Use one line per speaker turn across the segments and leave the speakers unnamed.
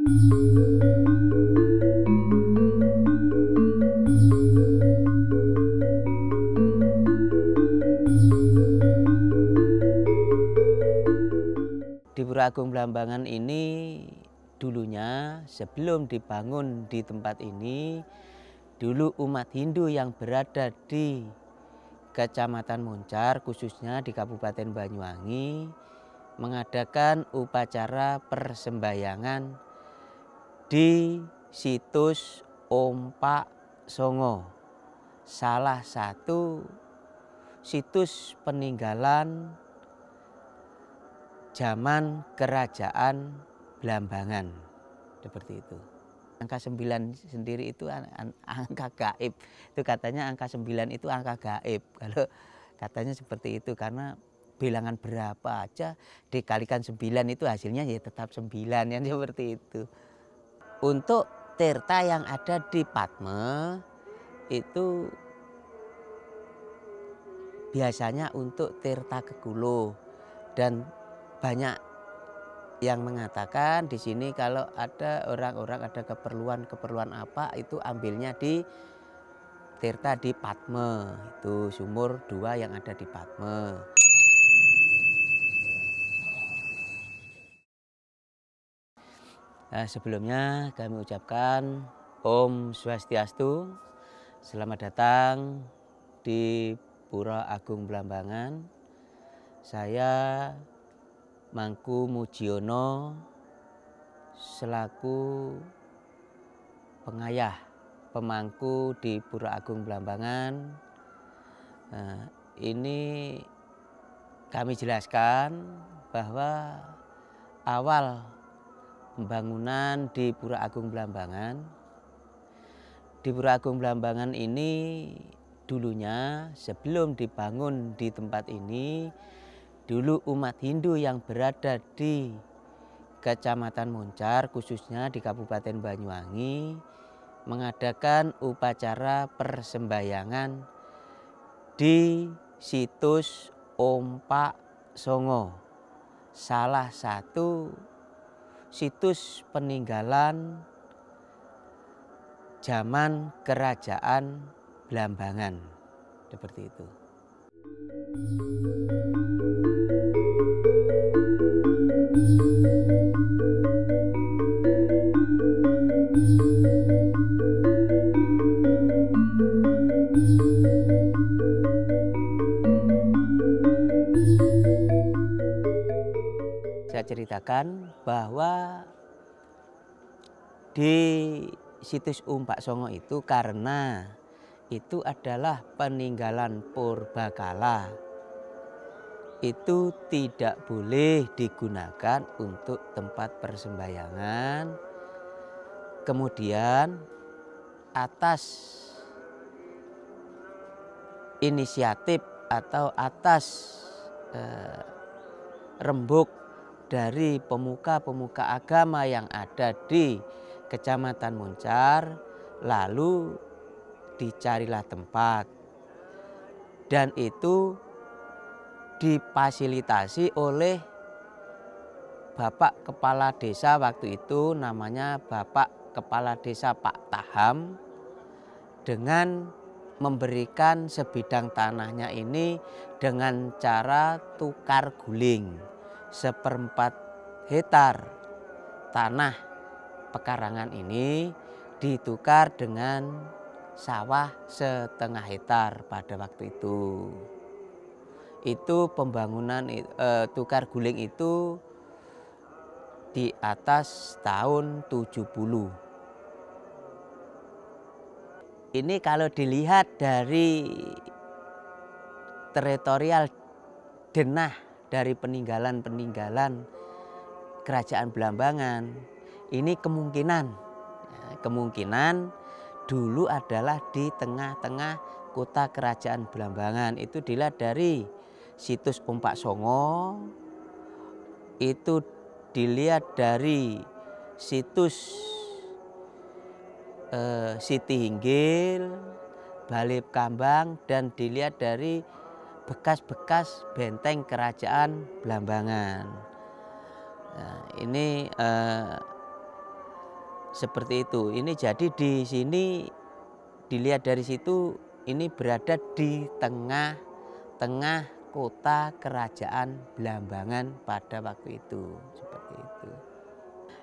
Di Pura Agung Blambangan ini dulunya sebelum dibangun di tempat ini, dulu umat Hindu yang berada di Kecamatan Moncar, khususnya di Kabupaten Banyuwangi, mengadakan upacara persembahyangan di situs Ompak Songo, salah satu situs peninggalan zaman kerajaan Blambangan, seperti itu. Angka 9 sendiri itu angka gaib. Itu katanya angka 9 itu angka gaib. Kalau katanya seperti itu karena bilangan berapa aja dikalikan 9 itu hasilnya ya tetap 9 ya, seperti itu. Untuk tirta yang ada di Padme itu biasanya untuk tirta Kekulo, dan banyak yang mengatakan di sini kalau ada orang-orang ada keperluan apa itu ambilnya di tirta di Padme, itu sumur 2 yang ada di Padme. Nah, sebelumnya kami ucapkan Om Swastiastu, selamat datang di Pura Agung Blambangan. Saya Mangku Mujiono selaku pengayah pemangku di Pura Agung Blambangan. Ini kami jelaskan bahwa awal pembangunan di Pura Agung Blambangan. Di Pura Agung Blambangan ini dulunya sebelum dibangun di tempat ini, dulu umat Hindu yang berada di Kecamatan Moncar, khususnya di Kabupaten Banyuwangi, mengadakan upacara persembahyangan di situs Ompak Songo, salah satu situs peninggalan zaman kerajaan Blambangan, seperti itu. Saya ceritakan bahwa di situs Ompak Songo itu karena itu adalah peninggalan purbakala, itu tidak boleh digunakan untuk tempat persembahyangan. Kemudian atas inisiatif atau atas rembuk dari pemuka-pemuka agama yang ada di Kecamatan Moncar, lalu dicarilah tempat, dan itu difasilitasi oleh Bapak Kepala Desa waktu itu, namanya Bapak Kepala Desa Pak Taham, dengan memberikan sebidang tanahnya ini dengan cara tukar guling. 1/4 hektar tanah pekarangan ini ditukar dengan sawah 1/2 hektar pada waktu itu. Itu pembangunan tukar guling itu di atas tahun 70. Ini kalau dilihat dari teritorial denah dari peninggalan-peninggalan kerajaan Blambangan, ini kemungkinan dulu adalah di tengah-tengah kota kerajaan Blambangan. Itu dilihat dari situs Ompak Songo, itu dilihat dari situs Siti Hinggil, Balip Kambang, dan dilihat dari bekas-bekas benteng kerajaan Blambangan. Nah, ini seperti itu. Ini jadi di sini dilihat dari situ ini berada di tengah-tengah kota kerajaan Blambangan pada waktu itu, seperti itu.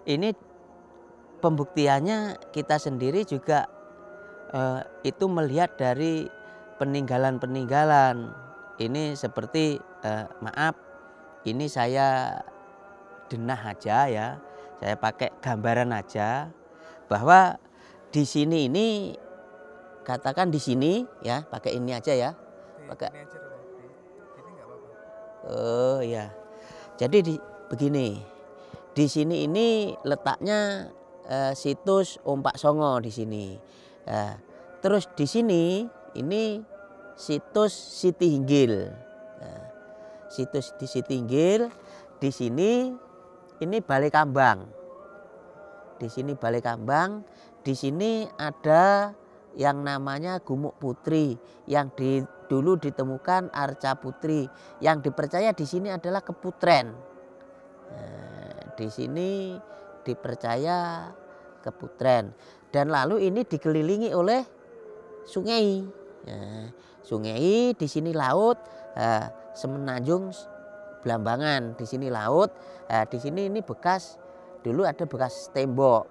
Ini pembuktiannya kita sendiri juga itu melihat dari peninggalan-peninggalan. Ini seperti maaf, ini saya denah aja ya. Saya pakai gambaran aja bahwa di sini ini katakan di sini ya, pakai ini aja ya. Pakai oh ya. Jadi begini. Di sini ini letaknya situs Ompak Songo di sini. Terus di sini ini situs Siti Hinggil. Situs di Siti Hinggil. Di sini ini Balai Kambang. Di sini Balai Kambang. Di sini ada yang namanya Gumuk Putri yang dulu ditemukan Arca Putri. Yang dipercaya di sini adalah keputren. Di sini dipercaya keputren. Dan lalu ini dikelilingi oleh sungai. Sungai di sini laut, Semenanjung Blambangan. Di sini laut, di sini ini bekas dulu ada bekas tembok.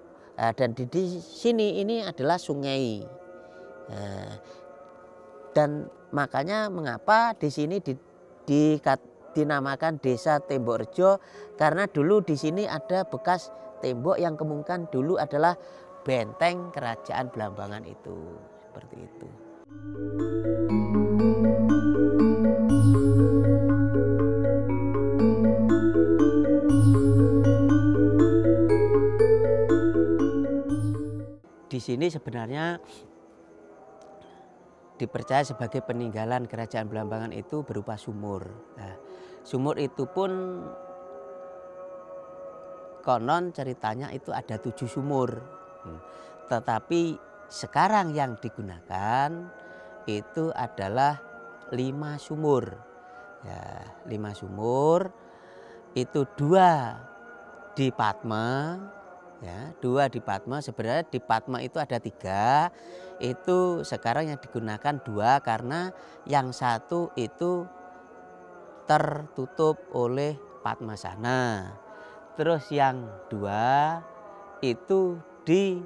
Dan di sini ini adalah sungai. Dan makanya mengapa di sini dinamakan Desa Tembok Rejo, karena dulu di sini ada bekas tembok yang kemungkinan dulu adalah benteng kerajaan Blambangan itu, seperti itu. Di sini sebenarnya dipercaya sebagai peninggalan kerajaan Blambangan itu berupa sumur. Nah, sumur itu pun konon ceritanya itu ada 7 sumur. Tetapi sekarang yang digunakan itu adalah 5 sumur. Ya, 5 sumur itu 2 di Patme. Ya, 2 di Patme. Sebenarnya di Patme itu ada 3. Itu sekarang yang digunakan 2 karena yang 1 itu tertutup oleh Padmasana. Terus yang 2 itu di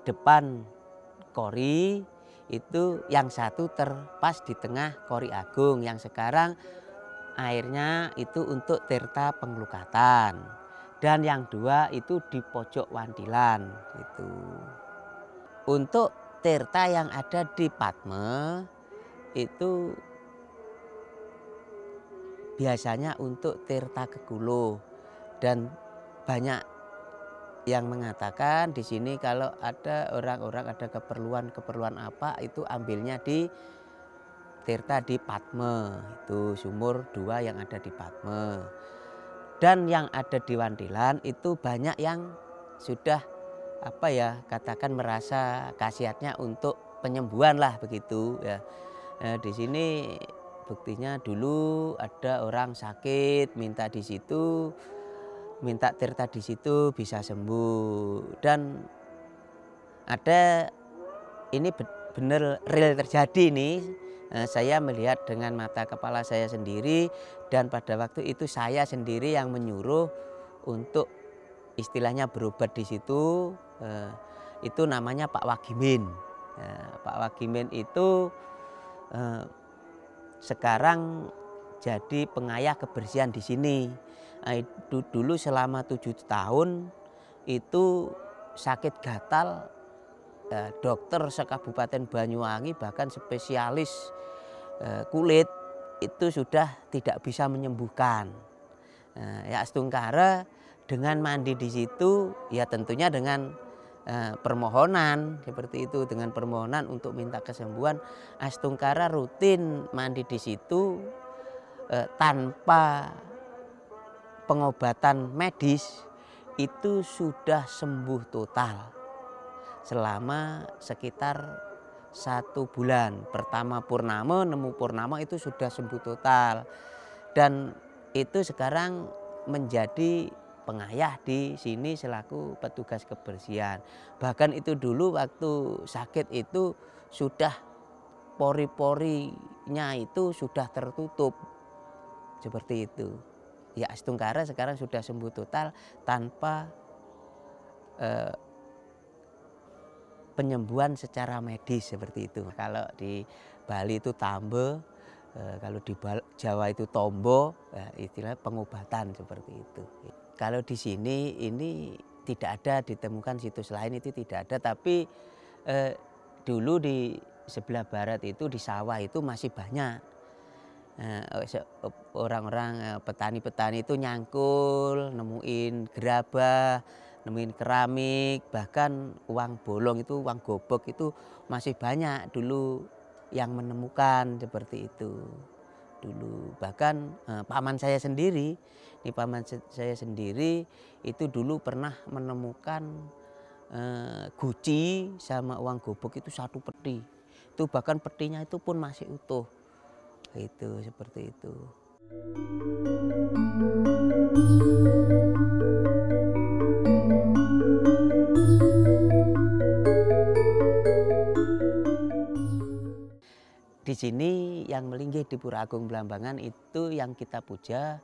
depan Kori, itu yang 1 terpas di tengah Kori Agung, yang sekarang airnya itu untuk Tirta Penglukatan. Dan yang 2 itu di pojok Wantilan itu. Untuk tirta yang ada di Patme itu biasanya untuk tirta Kekulo, dan banyak yang mengatakan di sini kalau ada orang-orang ada keperluan apa itu ambilnya di tirta di Patme, itu sumur 2 yang ada di Patme. Dan yang ada di Wantilan itu banyak yang sudah katakan merasa khasiatnya untuk penyembuhan lah begitu ya. Di sini buktinya dulu ada orang sakit minta di situ, minta tirta di situ bisa sembuh. Dan ada ini benar real terjadi nih. Saya melihat dengan mata kepala saya sendiri, dan pada waktu itu saya sendiri yang menyuruh untuk istilahnya berobat di situ. Itu namanya Pak Wagimin. Pak Wagimin itu sekarang jadi pengayah kebersihan di sini. Dulu selama 7 tahun itu sakit gatal. Dokter sekabupaten Banyuwangi bahkan spesialis kulit itu sudah tidak bisa menyembuhkan. Ya Astungkara dengan mandi di situ ya tentunya dengan permohonan seperti itu, dengan permohonan untuk minta kesembuhan. Astungkara rutin mandi di situ tanpa pengobatan medis itu sudah sembuh total selama sekitar 1 bulan. Pertama purnama, nemu purnama itu sudah sembuh total. Dan itu sekarang menjadi pengayah di sini selaku petugas kebersihan. Bahkan itu dulu waktu sakit itu sudah pori-porinya itu sudah tertutup seperti itu. Ya Astungkara sekarang sudah sembuh total tanpa penyembuhan secara medis seperti itu. Kalau di Bali itu tambe, kalau di Jawa itu tombo, istilah pengobatan seperti itu. Kalau di sini ini tidak ada ditemukan situs lain, itu tidak ada, tapi dulu di sebelah barat itu di sawah itu masih banyak. Orang-orang petani-petani itu nyangkul, nemuin gerabah, nemuin keramik, bahkan uang bolong itu, uang gobok itu masih banyak dulu yang menemukan seperti itu. Dulu bahkan paman saya sendiri, saya sendiri itu dulu pernah menemukan guci sama uang gobok itu satu peti. Itu bahkan petinya itu pun masih utuh. Itu seperti itu. Di sini yang melinggih di Pura Agung Blambangan itu yang kita puja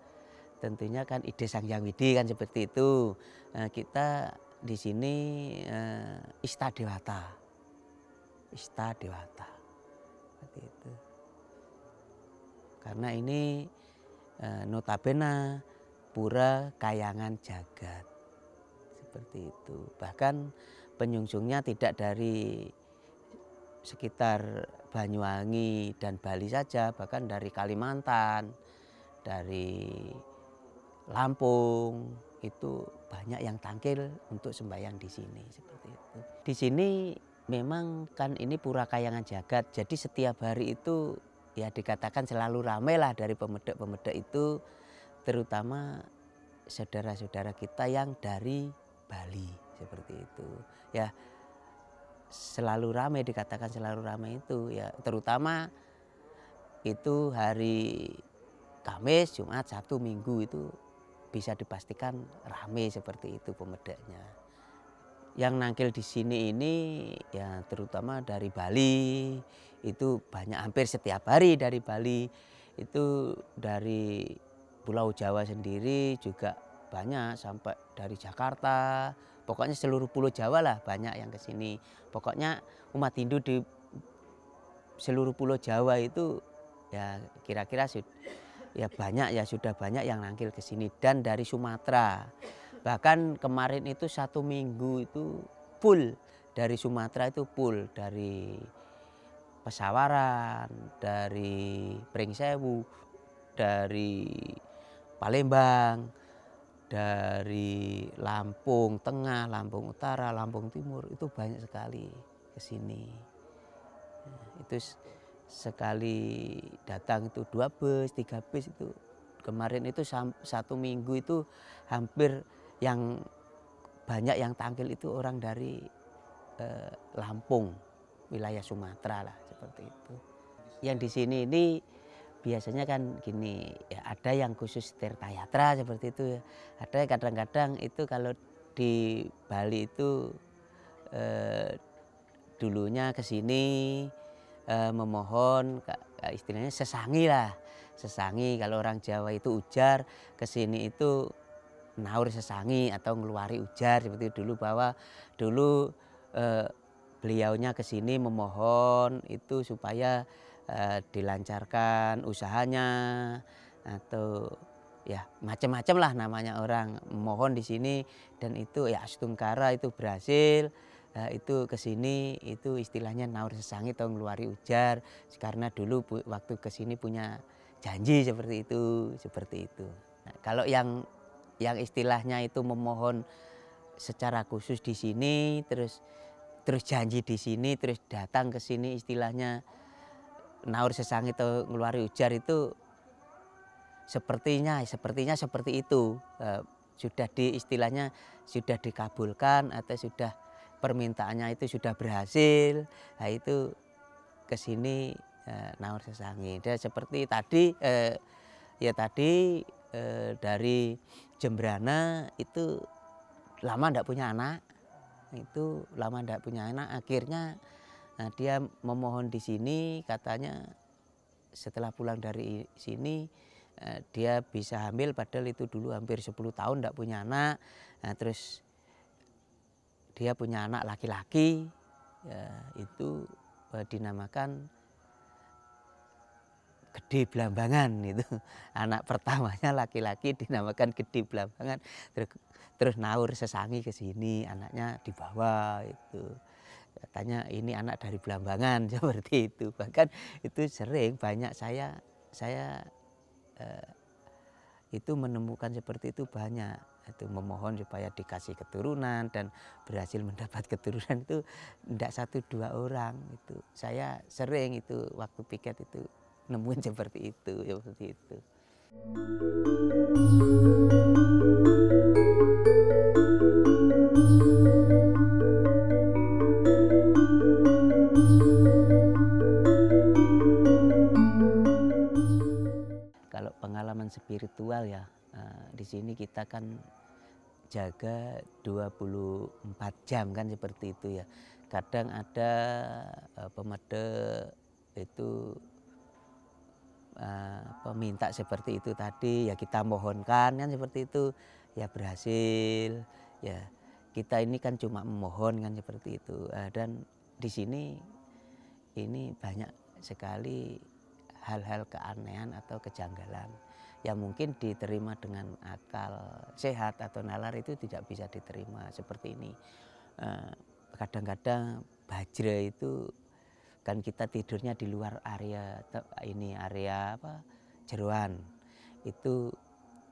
tentunya kan Ide Sang Hyang Widi kan seperti itu. Kita di sini Ista Dewata. Ista Dewata. Seperti itu. Karena ini notabene pura kayangan jagat. Seperti itu. Bahkan penyungsungnya tidak dari sekitar Banyuwangi dan Bali saja, bahkan dari Kalimantan, dari Lampung, itu banyak yang tangkil untuk sembahyang di sini seperti itu. Di sini memang kan ini pura kayangan jagat, jadi setiap hari itu ya dikatakan selalu ramai lah dari pemedek-pemedek itu, terutama saudara-saudara kita yang dari Bali seperti itu. Ya selalu ramai, dikatakan selalu ramai itu ya, terutama itu hari Kamis, Jumat, Sabtu, Minggu itu bisa dipastikan ramai seperti itu pemedeknya. Yang nangkil di sini ini ya terutama dari Bali, itu banyak, hampir setiap hari dari Bali. Itu dari Pulau Jawa sendiri juga banyak, sampai dari Jakarta, pokoknya seluruh Pulau Jawa lah banyak yang ke sini. Pokoknya umat Hindu di seluruh Pulau Jawa itu ya kira-kira ya banyak, ya sudah banyak yang nangkil ke sini. Dan dari Sumatera, bahkan kemarin itu 1 minggu itu full dari Sumatera, itu full dari Pesawaran, dari Pringsewu, dari Palembang, dari Lampung Tengah, Lampung Utara, Lampung Timur, itu banyak sekali ke sini. Itu sekali datang itu 2 bus, 3 bus itu. Kemarin itu 1 minggu itu hampir yang banyak yang tangkil itu orang dari Lampung, wilayah Sumatera lah seperti itu. Yang di sini ini biasanya kan gini, ya ada yang khusus Tirtayatra seperti itu ya. Ada kadang-kadang itu kalau di Bali itu dulunya ke sini memohon, istilahnya sesangi lah. Sesangi, kalau orang Jawa itu ujar, ke sini itu naur sesangi atau ngeluari ujar seperti itu dulu, bahwa dulu beliaunya ke sini memohon itu supaya dilancarkan usahanya, atau ya macam-macam lah namanya orang mohon di sini. Dan itu ya Astungkara itu berhasil, itu ke sini itu istilahnya naur sesangi atau ngeluari ujar, karena dulu waktu ke sini punya janji seperti itu, seperti itu. Nah, kalau yang istilahnya itu memohon secara khusus di sini, terus janji di sini, terus datang ke sini istilahnya naur sesangi atau ngeluari ujar, itu sepertinya seperti itu. Sudah istilahnya sudah dikabulkan atau sudah permintaannya itu sudah berhasil. Nah itu ke sini naur sesangi. Dan seperti tadi ya tadi dari Jembrana itu lama ndak punya anak, akhirnya dia memohon di sini, katanya setelah pulang dari sini dia bisa hamil, padahal itu dulu hampir 10 tahun ndak punya anak. Terus dia punya anak laki-laki, ya, itu dinamakan Gede Blambangan itu. Anak pertamanya laki-laki dinamakan Gede Blambangan. Terus Naur Sesangi ke sini, anaknya dibawa itu. Katanya ini anak dari Blambangan seperti itu. Bahkan itu sering banyak saya itu menemukan seperti itu banyak. Itu memohon supaya dikasih keturunan dan berhasil mendapat keturunan itu tidak 1-2 orang itu. Saya sering itu waktu piket itu nemuin seperti itu, ya seperti itu. Kalau pengalaman spiritual ya, di sini kita kan jaga 24 jam kan seperti itu ya. Kadang ada pemede itu minta seperti itu tadi, ya kita mohonkan kan seperti itu, ya berhasil. Ya kita ini kan cuma memohon kan seperti itu. Dan di sini ini banyak sekali hal-hal keanehan atau kejanggalan yang mungkin diterima dengan akal sehat atau nalar itu tidak bisa diterima seperti ini. Kadang-kadang bajra itu kan kita tidurnya di luar area jeroan. Itu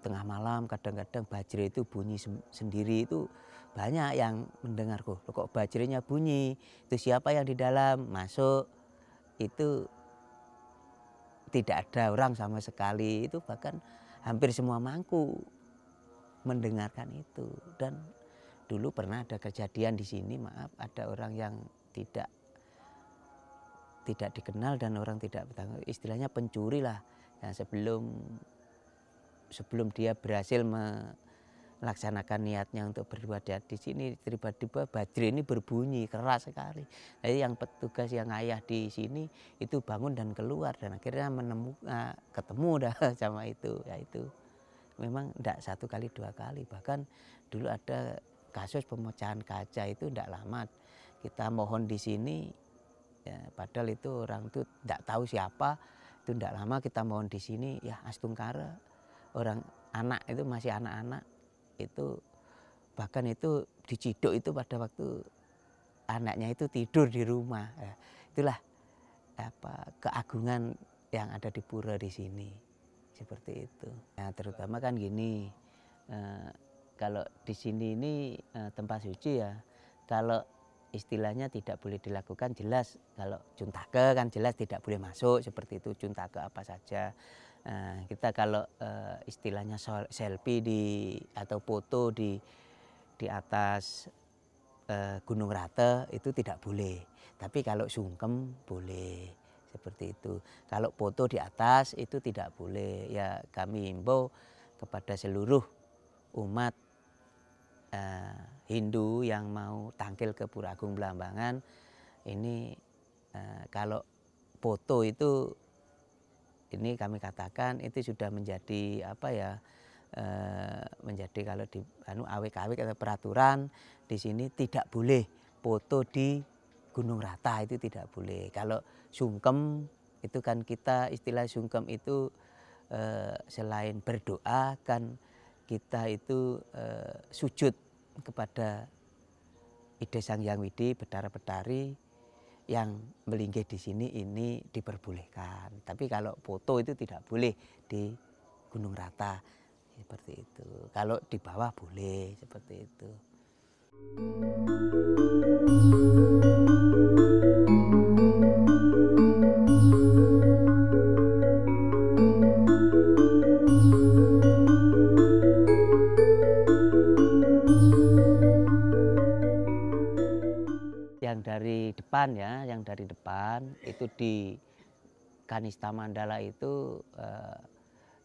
tengah malam kadang-kadang bajra itu bunyi sendiri, itu banyak yang mendengar, kok bajranya bunyi, itu siapa yang di dalam masuk. Itu tidak ada orang sama sekali, itu bahkan hampir semua mangku mendengarkan itu. Dan dulu pernah ada kejadian di sini, maaf, ada orang yang tidak dikenal dan orang tidak bertanggung, istilahnya pencuri lah. Ya, sebelum dia berhasil melaksanakan niatnya untuk beribadah di sini, tiba-tiba bajra ini berbunyi keras sekali. Jadi yang petugas yang ayah di sini itu bangun dan keluar, dan akhirnya ketemu dah sama itu. Ya itu memang tidak 1 kali 2 kali, bahkan dulu ada kasus pemecahan kaca itu tidak lama kita mohon di sini. Ya, padahal itu orang itu tidak tahu siapa, itu tidak lama kita mohon di sini, ya astungkara, orang anak itu masih anak-anak itu, bahkan itu diciduk itu pada waktu anaknya itu tidur di rumah. Ya, itulah keagungan yang ada di pura di sini seperti itu. Nah, terutama kan gini, kalau di sini ini tempat suci ya, kalau istilahnya tidak boleh dilakukan jelas, kalau cuntake kan jelas tidak boleh masuk seperti itu, cuntake apa saja. Kita kalau istilahnya selfie atau foto di atas Gunung Rate itu tidak boleh, tapi kalau sungkem boleh seperti itu. Kalau foto di atas itu tidak boleh. Ya kami himbau kepada seluruh umat Hindu yang mau tangkil ke Pura Agung Blambangan ini, kalau foto itu, ini kami katakan itu sudah menjadi menjadi kalau di awik-awik atau peraturan di sini tidak boleh foto di Gunung Rata, itu tidak boleh. Kalau sungkem itu kan kita istilah sungkem itu selain berdoa kan kita itu sujud kepada Ide Sang Hyang Widi Betara-Betari yang melinggih di sini, ini diperbolehkan. Tapi kalau foto itu tidak boleh di Gunung Rata seperti itu. Kalau di bawah boleh seperti itu. Yang dari depan ya, yang dari depan itu di Kanista Mandala itu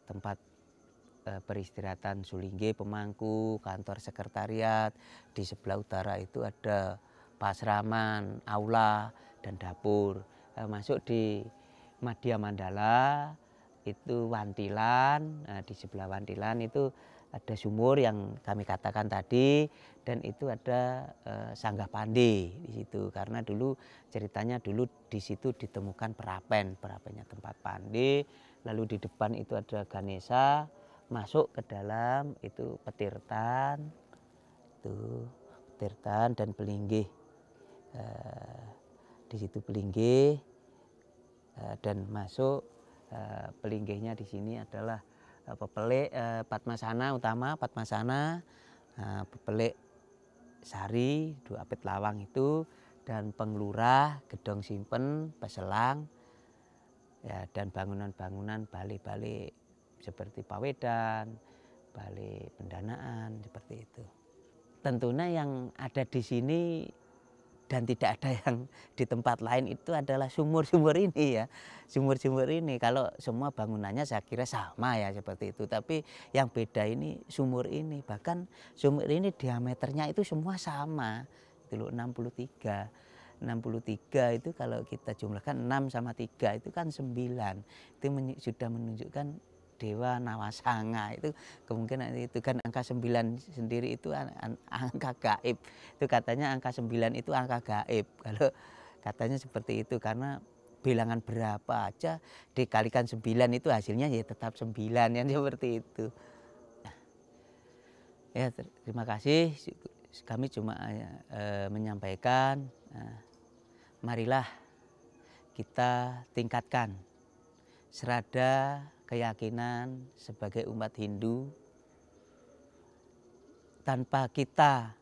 tempat peristirahatan Sulingge, Pemangku, kantor sekretariat. Di sebelah utara itu ada pasraman, aula, dan dapur. Masuk di Madya Mandala itu Wantilan. Di sebelah Wantilan itu ada sumur yang kami katakan tadi, dan itu ada Sanggah Pande di situ, karena dulu ceritanya dulu di situ ditemukan perapennya tempat pande. Lalu di depan itu ada Ganesha, masuk ke dalam itu Petirtan, dan Pelinggih. Di situ Pelinggih, dan masuk Pelinggihnya di sini adalah Pepelik, Padmasana utama, Padmasana, Pepelik Sari, Dua Apit Lawang itu, dan Penglurah, Gedong Simpen, Peselang, ya, dan bangunan-bangunan balai-balai seperti Pawedan, balai pendanaan seperti itu. Tentunya yang ada di sini dan tidak ada yang di tempat lain itu adalah sumur-sumur ini ya. Sumur-sumur ini kalau semua bangunannya saya kira sama ya seperti itu. Tapi yang beda ini sumur ini. Bahkan sumur ini diameternya itu semua sama. Itu loh 63. 63 itu kalau kita jumlahkan 6 sama 3 itu kan 9. Itu sudah menunjukkan Dewa Nawasanga. Itu kemungkinan itu kan angka 9 sendiri itu angka gaib. Itu katanya angka 9 itu angka gaib. Kalau katanya seperti itu, karena bilangan berapa aja dikalikan 9 itu hasilnya ya tetap 9 yang seperti itu. Ya, terima kasih. Kami cuma menyampaikan, marilah kita tingkatkan serada keyakinan sebagai umat Hindu. Tanpa kita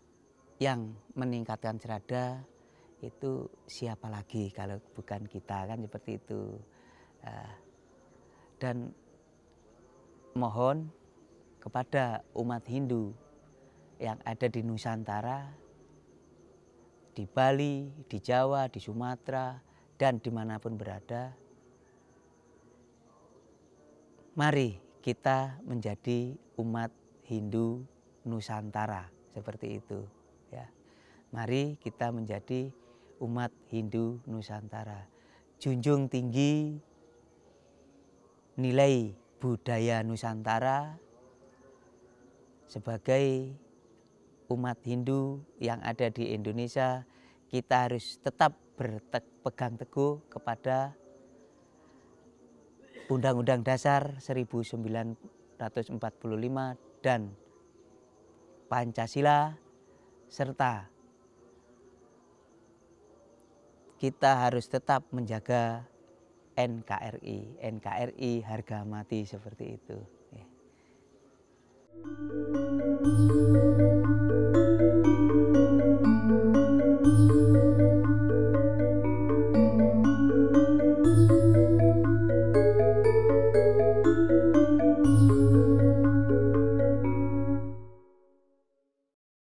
yang meningkatkan serada, itu siapa lagi kalau bukan kita, kan seperti itu. Dan mohon kepada umat Hindu yang ada di Nusantara, di Bali, di Jawa, di Sumatera, dan dimanapun berada, mari kita menjadi umat Hindu Nusantara, seperti itu ya. Mari kita menjadi umat Hindu Nusantara. Junjung tinggi nilai budaya Nusantara. Sebagai umat Hindu yang ada di Indonesia, kita harus tetap berpegang teguh kepada Undang-Undang Dasar 1945 dan Pancasila, serta kita harus tetap menjaga NKRI. NKRI harga mati, seperti itu.